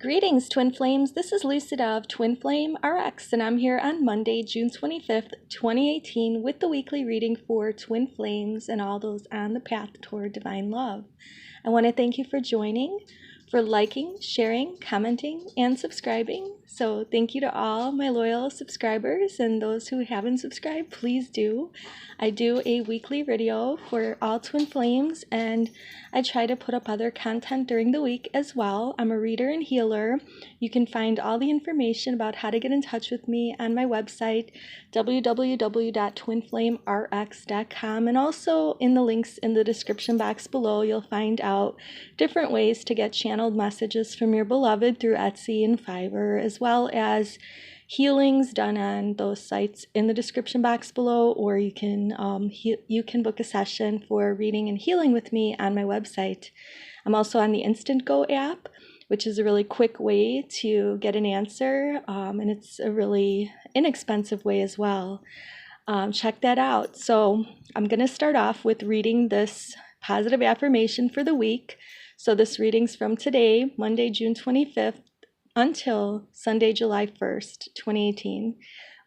Greetings, Twin Flames. This is Lucida of Twin Flame RX, and I'm here on Monday, June 25th, 2018, with the weekly reading for Twin Flames and all those on the path toward divine love. I want to thank you for joining, for liking, sharing, commenting, and subscribing. So thank you to all my loyal subscribers, and those who haven't subscribed, please do. I do a weekly video for all Twin Flames, and I try to put up other content during the week as well. I'm a reader and healer. You can find all the information about how to get in touch with me on my website, www.twinflamerx.com, and also in the links in the description box below, you'll find out different ways to get channeled messages from your beloved through Etsy and Fiverr, as well as healings done on those sites in the description box below, or you can book a session for reading and healing with me on my website. I'm also on the Instant Go app, which is a really quick way to get an answer, and it's a really inexpensive way as well. Check that out. So I'm going to start off with reading this positive affirmation for the week. So this reading's from today, Monday, June 25th, until Sunday, July 1st, 2018.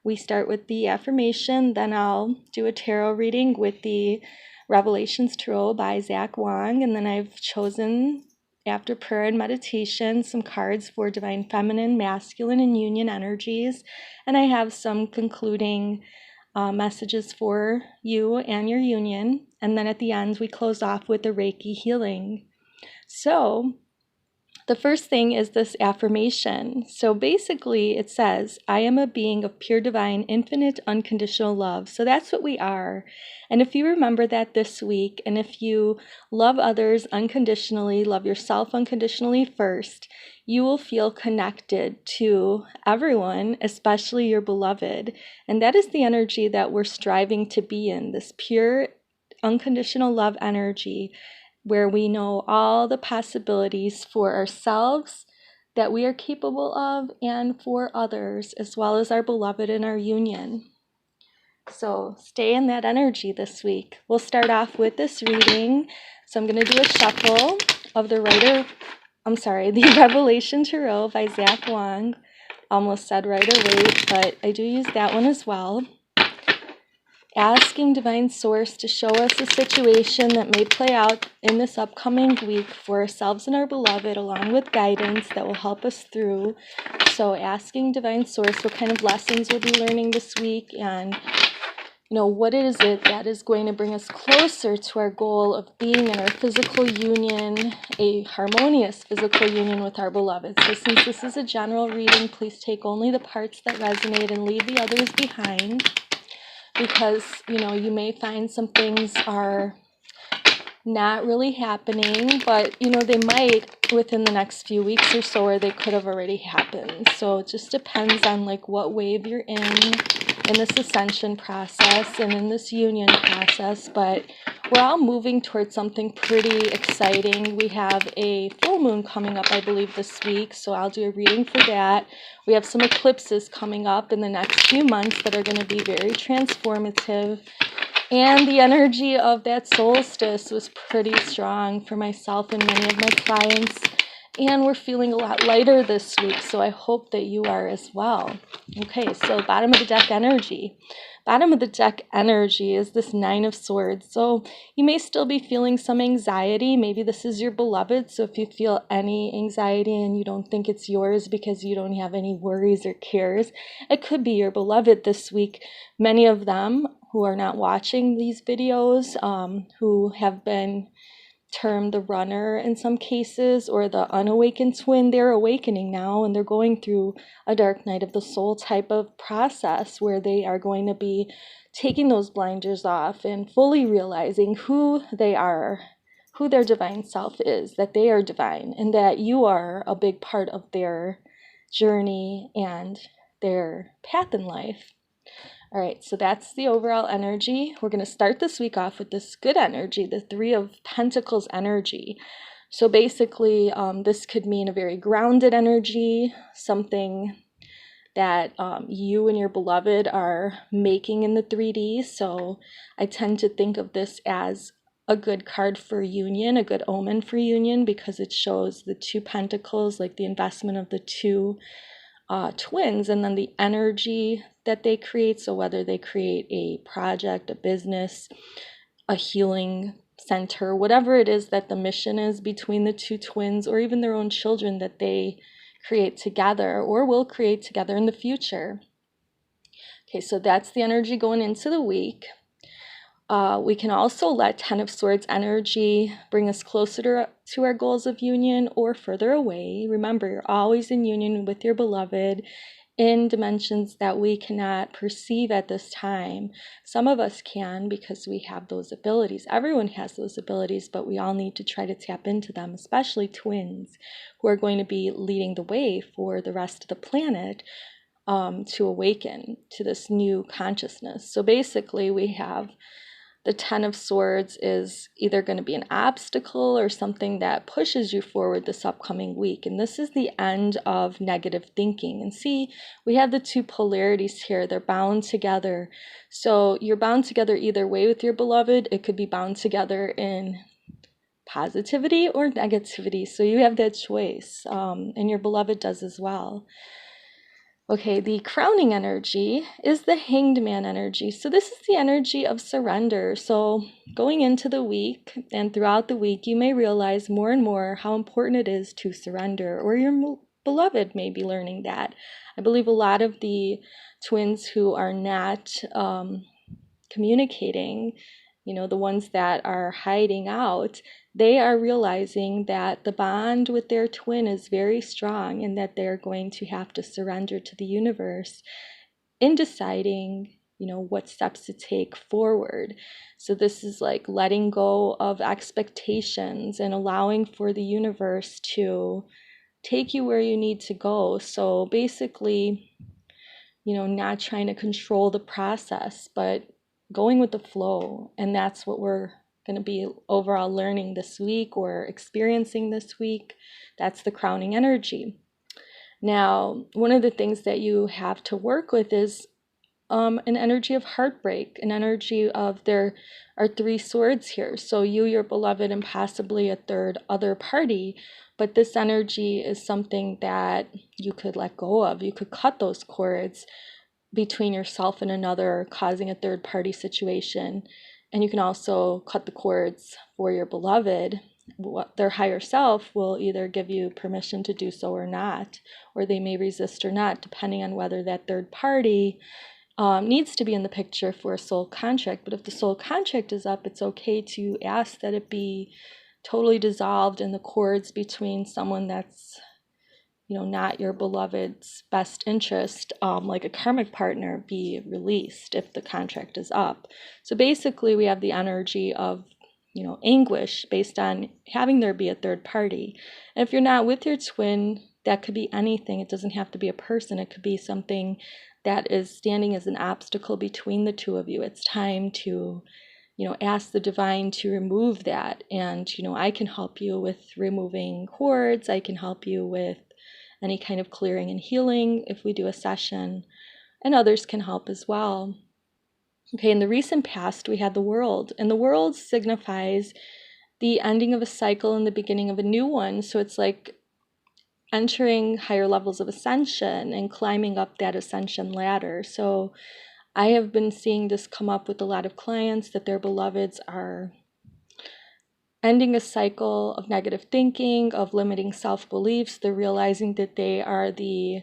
We start with the affirmation, then I'll do a tarot reading with the Revelations Tarot by Zach Wong, and then I've chosen, after prayer and meditation, some cards for divine feminine, masculine, and union energies, and I have some concluding messages for you and your union, and then at the end we close off with a Reiki healing. So the first thing is this affirmation. So basically it says, I am a being of pure divine, infinite, unconditional love. So that's what we are. And if you remember that this week, and if you love others unconditionally, love yourself unconditionally first, you will feel connected to everyone, especially your beloved. And that is the energy that we're striving to be in, this pure, unconditional love energy, where we know all the possibilities for ourselves that we are capable of and for others, as well as our beloved and our union. So stay in that energy this week. We'll start off with this reading. So I'm going to do a shuffle of the Revelation Tarot by Zach Wong. Almost said right away, but I do use that one as well. Asking Divine Source to show us a situation that may play out in this upcoming week for ourselves and our beloved, along with guidance that will help us through. So asking Divine Source what kind of lessons we'll be learning this week, and what is it that is going to bring us closer to our goal of being in our physical union, a harmonious physical union with our beloved. So since this is a general reading, please take only the parts that resonate and leave the others behind. Because, you may find some things are not really happening, but, they might within the next few weeks or so, or they could have already happened. So it just depends on, what wave you're in this ascension process and in this union process. But we're all moving towards something pretty exciting. We have a full moon coming up, I believe, this week, so I'll do a reading for that. We have some eclipses coming up in the next few months that are going to be very transformative. And the energy of that solstice was pretty strong for myself and many of my clients. And we're feeling a lot lighter this week, so I hope that you are as well. Okay, so bottom of the deck energy. Bottom of the deck energy is this Nine of Swords. So you may still be feeling some anxiety. Maybe this is your beloved. So if you feel any anxiety and you don't think it's yours because you don't have any worries or cares, it could be your beloved this week. Many of them who are not watching these videos, who have been termed the runner in some cases, or the unawakened twin, they're awakening now, and they're going through a dark night of the soul type of process where they are going to be taking those blinders off and fully realizing who they are, who their divine self is, that they are divine, and that you are a big part of their journey and their path in life. All right, so that's the overall energy. We're going to start this week off with this good energy, the Three of Pentacles energy. So basically, this could mean a very grounded energy, something that you and your beloved are making in the 3D. So I tend to think of this as a good card for union, a good omen for union, because it shows the two pentacles, like the investment of the two twins, and then the energy that they create. So whether they create a project, a business, a healing center, whatever it is that the mission is between the two twins, or even their own children that they create together or will create together in the future. Okay, so that's the energy going into the week. We can also let Ten of Swords energy bring us closer to our goals of union or further away. Remember, you're always in union with your beloved in dimensions that we cannot perceive at this time. Some of us can, because we have those abilities. Everyone has those abilities, but we all need to try to tap into them, especially twins, who are going to be leading the way for the rest of the planet to awaken to this new consciousness. So basically, we have the Ten of Swords is either going to be an obstacle or something that pushes you forward this upcoming week. And this is the end of negative thinking. And see, we have the two polarities here. They're bound together. So you're bound together either way with your beloved. It could be bound together in positivity or negativity. So you have that choice. And your beloved does as well. Okay, the crowning energy is the Hanged Man energy. So this is the energy of surrender. So going into the week and throughout the week, you may realize more and more how important it is to surrender, or your beloved may be learning that. I believe a lot of the twins who are not communicating, the ones that are hiding out, they are realizing that the bond with their twin is very strong and that they're going to have to surrender to the universe in deciding, what steps to take forward. So this is like letting go of expectations and allowing for the universe to take you where you need to go. So basically, not trying to control the process, but going with the flow. And that's what we're going to be overall learning this week or experiencing this week. That's the crowning energy. Now, one of the things that you have to work with is an energy of heartbreak, an energy of there are three swords here. So you, your beloved, and possibly a third other party. But this energy is something that you could let go of. You could cut those cords between yourself and another, causing a third party situation. And you can also cut the cords for your beloved. Their higher self will either give you permission to do so or not, or they may resist or not, depending on whether that third party needs to be in the picture for a soul contract. But if the soul contract is up, it's okay to ask that it be totally dissolved and the cords between someone that's not your beloved's best interest, like a karmic partner, be released if the contract is up. So basically we have the energy of, anguish based on having there be a third party. And if you're not with your twin, that could be anything. It doesn't have to be a person. It could be something that is standing as an obstacle between the two of you. It's time to, ask the divine to remove that. And, I can help you with removing cords. I can help you with any kind of clearing and healing if we do a session, and others can help as well. Okay, in the recent past, we had the world, and the world signifies the ending of a cycle and the beginning of a new one. So it's like entering higher levels of ascension and climbing up that ascension ladder. So I have been seeing this come up with a lot of clients, that their beloveds are ending a cycle of negative thinking, of limiting self-beliefs. They're realizing that they are the,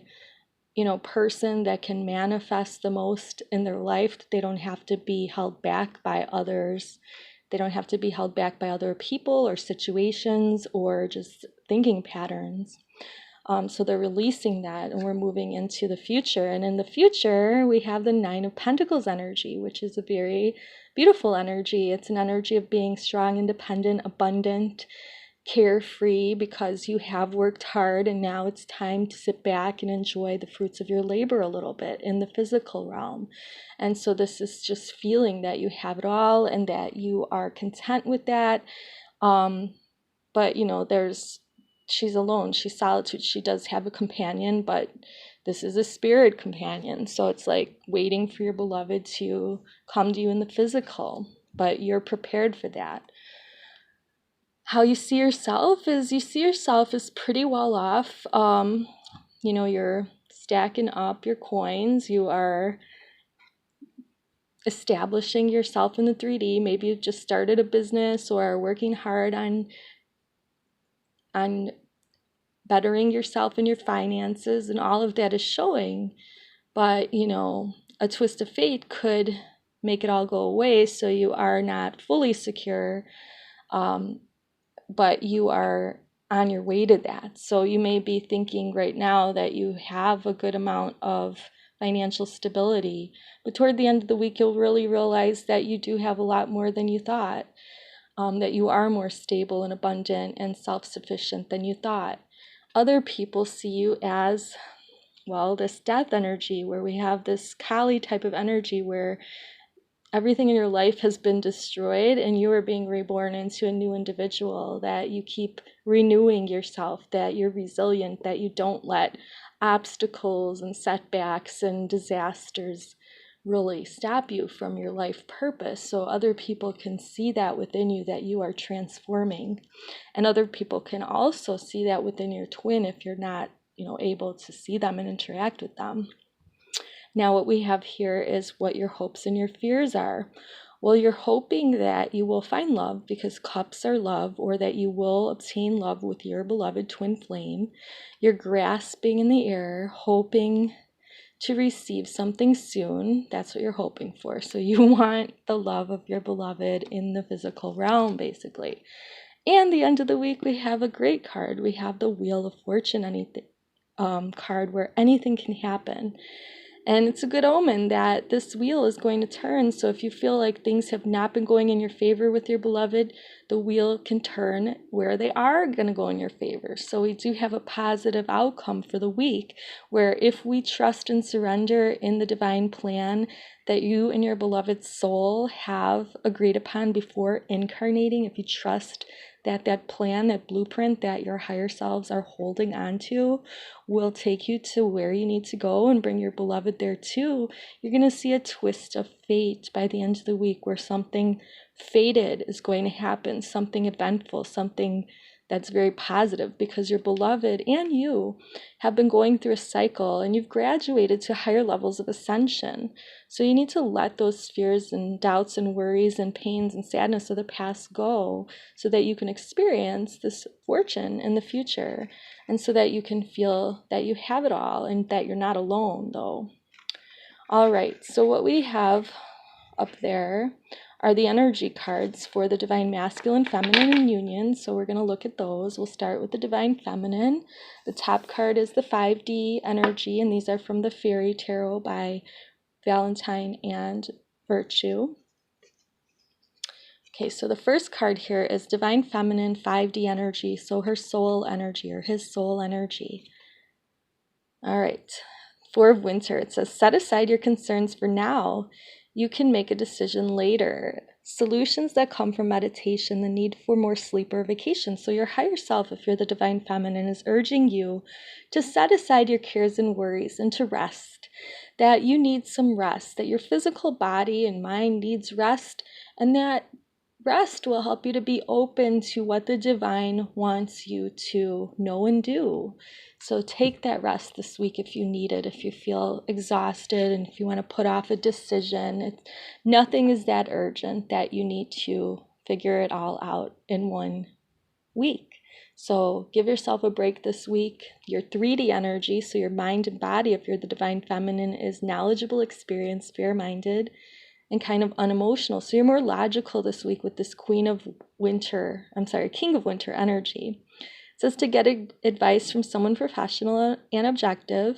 person that can manifest the most in their life. They don't have to be held back by others. They don't have to be held back by other people or situations or just thinking patterns. So they're releasing that, and we're moving into the future. And in the future, we have the Nine of Pentacles energy, which is a very beautiful energy. It's an energy of being strong, independent, abundant, carefree, because you have worked hard and now it's time to sit back and enjoy the fruits of your labor a little bit in the physical realm. And so this is just feeling that you have it all and that you are content with that. But she's alone, she's solitude. She does have a companion, but this is a spirit companion. So it's like waiting for your beloved to come to you in the physical, but you're prepared for that. how you see yourself is you see yourself as pretty well off. You know, you're stacking up your coins. You are establishing yourself in the 3D. Maybe you've just started a business or are working hard on bettering yourself in your finances, and all of that is showing. But, you know, a twist of fate could make it all go away, so you are not fully secure, but you are on your way to that. So you may be thinking right now that you have a good amount of financial stability, but toward the end of the week, you'll really realize that you do have a lot more than you thought, that you are more stable and abundant and self-sufficient than you thought. Other people see you as, well, this death energy, where we have this Kali type of energy where everything in your life has been destroyed and you are being reborn into a new individual, that you keep renewing yourself, that you're resilient, that you don't let obstacles and setbacks and disasters really stop you from your life purpose. So other people can see that within you, that you are transforming. And other people can also see that within your twin if you're not, you know, able to see them and interact with them. Now, what we have here is what your hopes and your fears are. Well, you're hoping that you will find love, because cups are love, or that you will obtain love with your beloved twin flame. You're grasping in the air, hoping to receive something soon. That's what you're hoping for. So you want the love of your beloved in the physical realm, basically. And the end of the week, we have a great card. We have the Wheel of Fortune card, where anything can happen. And it's a good omen that this wheel is going to turn. So if you feel like things have not been going in your favor with your beloved, the wheel can turn where they are going to go in your favor. So we do have a positive outcome for the week, where if we trust and surrender in the divine plan that you and your beloved soul have agreed upon before incarnating, if you trust that that plan, that blueprint that your higher selves are holding on to will take you to where you need to go and bring your beloved there too, you're going to see a twist of fate by the end of the week, where something fated is going to happen, something eventful, something that's very positive, because your beloved and you have been going through a cycle and you've graduated to higher levels of ascension. So you need to let those fears and doubts and worries and pains and sadness of the past go, so that you can experience this fortune in the future, and so that you can feel that you have it all and that you're not alone, though. All right, so what we have up there are the energy cards for the Divine Masculine, Feminine, and Union. So we're going to look at those. We'll start with the Divine Feminine. The top card is the 5D energy, and these are from the Fairy Tarot by Valentine and Virtue. Okay, so the first card here is Divine Feminine 5D energy, so her soul energy, or his soul energy. All right, 4 of Winter. It says, set aside your concerns for now. You can make a decision later. Solutions that come from meditation, the need for more sleep or vacation. So your higher self, if you're the Divine Feminine, is urging you to set aside your cares and worries and to rest. That you need some rest, that your physical body and mind needs rest, and that rest will help you to be open to what the divine wants you to know and do. So take that rest this week if you need it, if you feel exhausted and if you want to put off a decision. Nothing is that urgent that you need to figure it all out in one week. So give yourself a break this week. Your 3D energy, so your mind and body, if you're the Divine Feminine, is knowledgeable, experienced, fair-minded, and kind of unemotional. So you're more logical this week with this King of Winter energy. It says to get advice from someone professional and objective.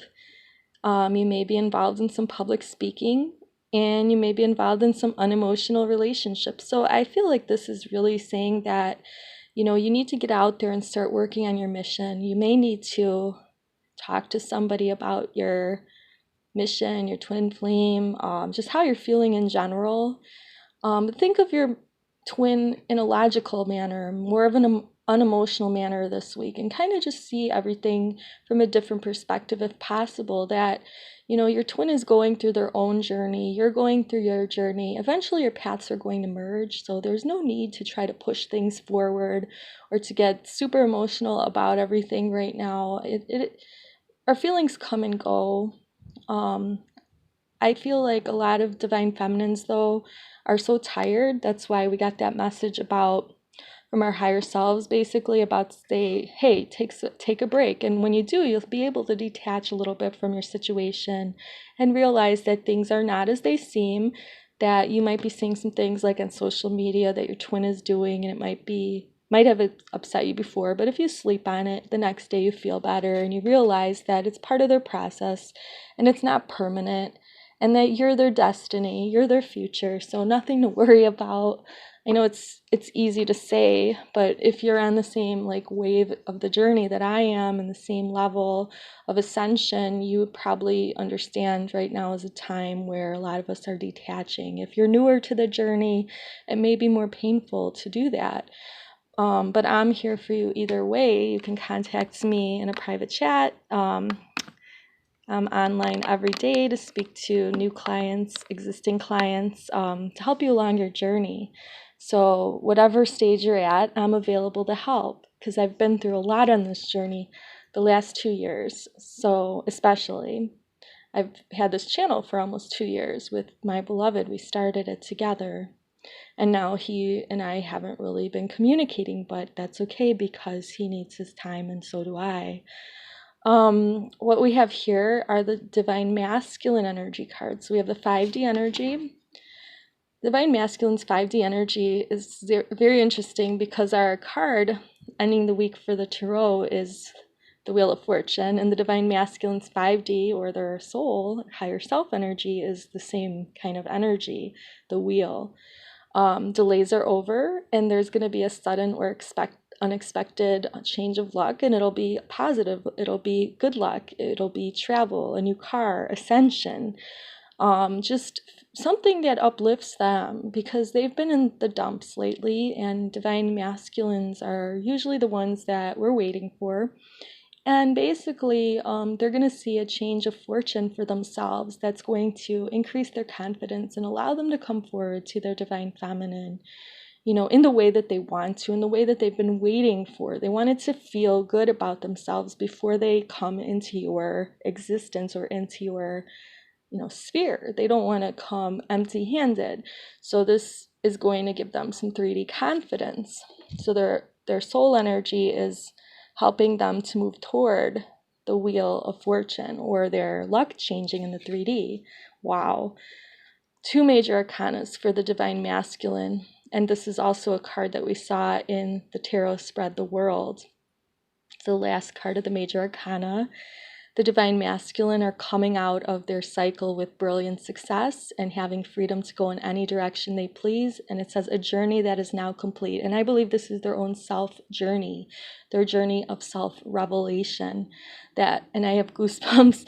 You may be involved in some public speaking, and you may be involved in some unemotional relationships. So I feel like this is really saying that, you know, you need to get out there and start working on your mission. You may need to talk to somebody about your mission, your twin flame, just how you're feeling in general. Think of your twin in a logical manner, more of an unemotional manner this week and kind of just see everything from a different perspective if possible, that your twin is going through their own journey, you're going through your journey, eventually your paths are going to merge, so there's no need to try to push things forward or to get super emotional about everything right now. Our feelings come and go. I feel like a lot of divine feminines though are so tired. That's why we got that message from our higher selves, basically about say, hey, take a break. And when you do, you'll be able to detach a little bit from your situation and realize that things are not as they seem, that you might be seeing some things like on social media that your twin is doing, and it might have upset you before, but if you sleep on it, the next day you feel better and you realize that it's part of their process and it's not permanent, and that you're their destiny, you're their future, so nothing to worry about. I know it's easy to say, but if you're on the same wave of the journey that I am and the same level of ascension, you would probably understand right now is a time where a lot of us are detaching. If you're newer to the journey, it may be more painful to do that. But I'm here for you either way. You can contact me in a private chat. I'm online every day to speak to new clients, existing clients, to help you along your journey. So whatever stage you're at, I'm available to help because I've been through a lot on this journey the last 2 years. So especially, I've had this channel for almost 2 years with my beloved. We started it together. And now he and I haven't really been communicating, but that's okay because he needs his time and so do I. What we have here are the Divine Masculine energy cards. So we have the 5D energy. Divine Masculine's 5D energy is very interesting because our card ending the week for the Tarot is the Wheel of Fortune, and the Divine Masculine's 5D, or their soul, higher self energy, is the same kind of energy, the wheel. Delays are over, and there's going to be a sudden or unexpected change of luck, and it'll be positive, it'll be good luck, it'll be travel, a new car, ascension, just something that uplifts them because they've been in the dumps lately, and divine masculines are usually the ones that we're waiting for. And basically, they're going to see a change of fortune for themselves that's going to increase their confidence and allow them to come forward to their divine feminine, in the way that they want to, in the way that they've been waiting for. They wanted to feel good about themselves before they come into your existence or into your, sphere. They don't want to come empty-handed. So this is going to give them some 3D confidence. So their soul energy is helping them to move toward the Wheel of Fortune, or their luck changing in the 3D. Wow. 2 major arcanas for the Divine Masculine, and this is also a card that we saw in the Tarot Spread the World. The last card of the major arcana. The Divine Masculine are coming out of their cycle with brilliant success and having freedom to go in any direction they please. And it says a journey that is now complete. And I believe this is their own self journey, their journey of self-revelation. And I have goosebumps.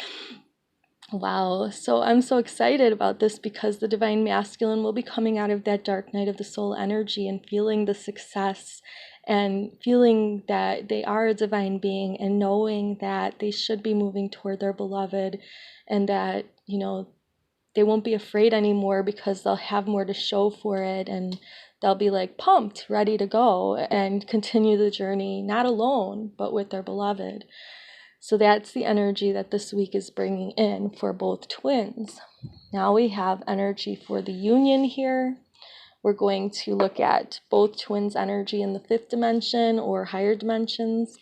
Wow. So I'm so excited about this because the Divine Masculine will be coming out of that dark night of the soul energy and feeling the success and feeling that they are a divine being and knowing that they should be moving toward their beloved, and that, they won't be afraid anymore because they'll have more to show for it, and they'll be pumped, ready to go and continue the journey, not alone, but with their beloved. So that's the energy that this week is bringing in for both twins. Now we have energy for the union here. We're going to look at both twins' energy in the 5th dimension or higher dimensions.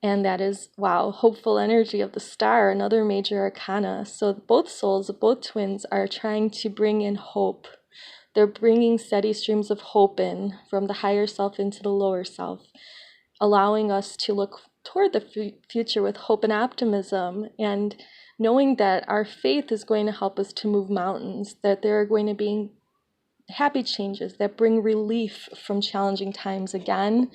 And that is, wow, hopeful energy of the star, another major arcana. So both souls of both twins are trying to bring in hope. They're bringing steady streams of hope in from the higher self into the lower self, allowing us to look toward the future with hope and optimism, and knowing that our faith is going to help us to move mountains, that there are going to be happy changes that bring relief from challenging times again,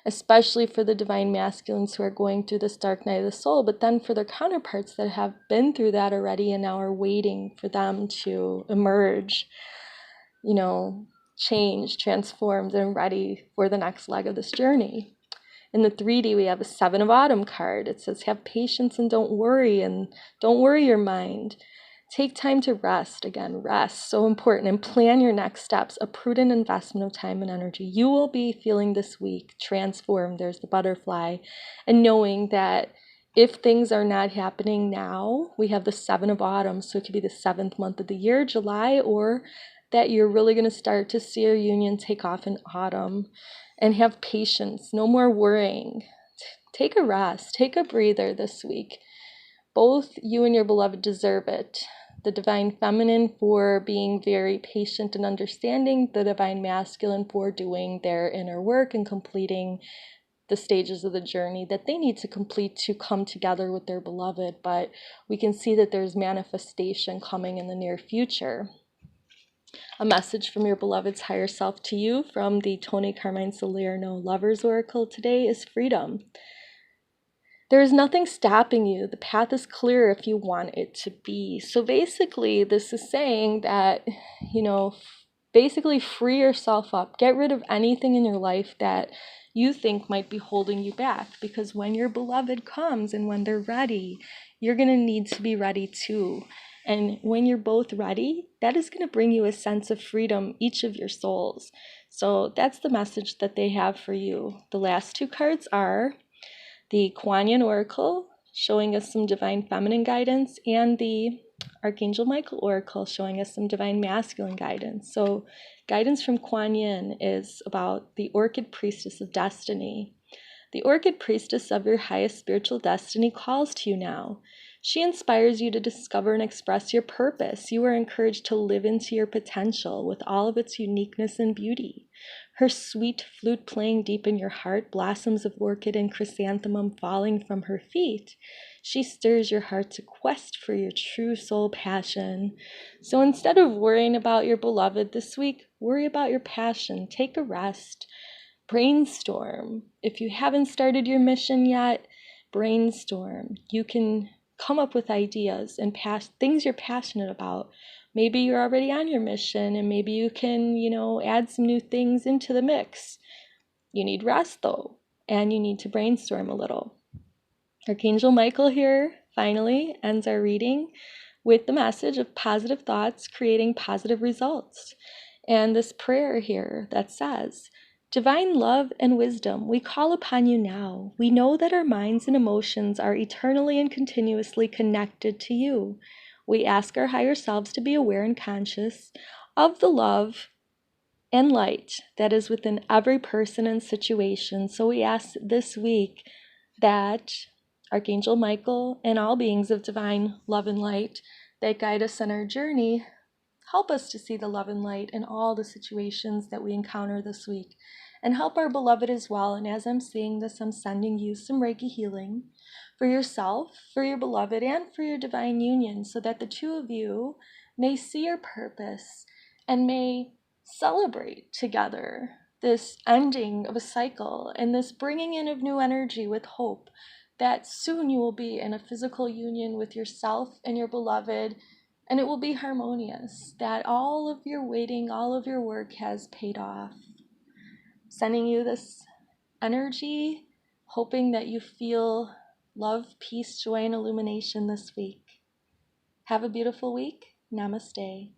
especially for the divine masculines who are going through this dark night of the soul, but then for their counterparts that have been through that already and now are waiting for them to emerge, changed, transformed, and ready for the next leg of this journey. In the 3D, we have a 7 of Autumn card. It says, have patience and don't worry your mind. Take time to rest. Again, rest, so important. And plan your next steps, a prudent investment of time and energy. You will be feeling this week transformed. There's the butterfly. And knowing that if things are not happening now, we have the 7 of Autumn. So it could be the 7th month of the year, July, or that you're really going to start to see your union take off in autumn. And have patience. No more worrying. Take a rest. Take a breather this week. Both you and your beloved deserve it. The divine feminine for being very patient and understanding. The divine masculine for doing their inner work and completing the stages of the journey that they need to complete to come together with their beloved. But we can see that there's manifestation coming in the near future. A message from your beloved's higher self to you from the Toni Carmine-Salerno Lover's Oracle today is freedom. There is nothing stopping you. The path is clear if you want it to be. So basically, this is saying that, basically free yourself up. Get rid of anything in your life that you think might be holding you back. Because when your beloved comes and when they're ready, you're going to need to be ready too. And when you're both ready, that is going to bring you a sense of freedom, each of your souls. So that's the message that they have for you. The last 2 cards are the Kuan Yin Oracle, showing us some divine feminine guidance, and the Archangel Michael Oracle, showing us some divine masculine guidance. So guidance from Kuan Yin is about the Orchid Priestess of Destiny. The Orchid Priestess of your highest spiritual destiny calls to you now. She inspires you to discover and express your purpose. You are encouraged to live into your potential with all of its uniqueness and beauty. Her sweet flute playing deep in your heart, blossoms of orchid and chrysanthemum falling from her feet. She stirs your heart to quest for your true soul passion. So instead of worrying about your beloved this week, worry about your passion. Take a rest. Brainstorm. If you haven't started your mission yet, brainstorm. You can come up with ideas and things you're passionate about. Maybe you're already on your mission and maybe you can, add some new things into the mix. You need rest though, and you need to brainstorm a little. Archangel Michael here finally ends our reading with the message of positive thoughts creating positive results. And this prayer here that says, divine love and wisdom, we call upon you now. We know that our minds and emotions are eternally and continuously connected to you. We ask our higher selves to be aware and conscious of the love and light that is within every person and situation. So we ask this week that Archangel Michael and all beings of divine love and light that guide us on our journey help us to see the love and light in all the situations that we encounter this week. And help our beloved as well. And as I'm seeing this, I'm sending you some Reiki healing for yourself, for your beloved, and for your divine union, so that the two of you may see your purpose and may celebrate together this ending of a cycle and this bringing in of new energy with hope that soon you will be in a physical union with yourself and your beloved. And it will be harmonious, that all of your waiting, all of your work has paid off. Sending you this energy, hoping that you feel love, peace, joy, and illumination this week. Have a beautiful week. Namaste.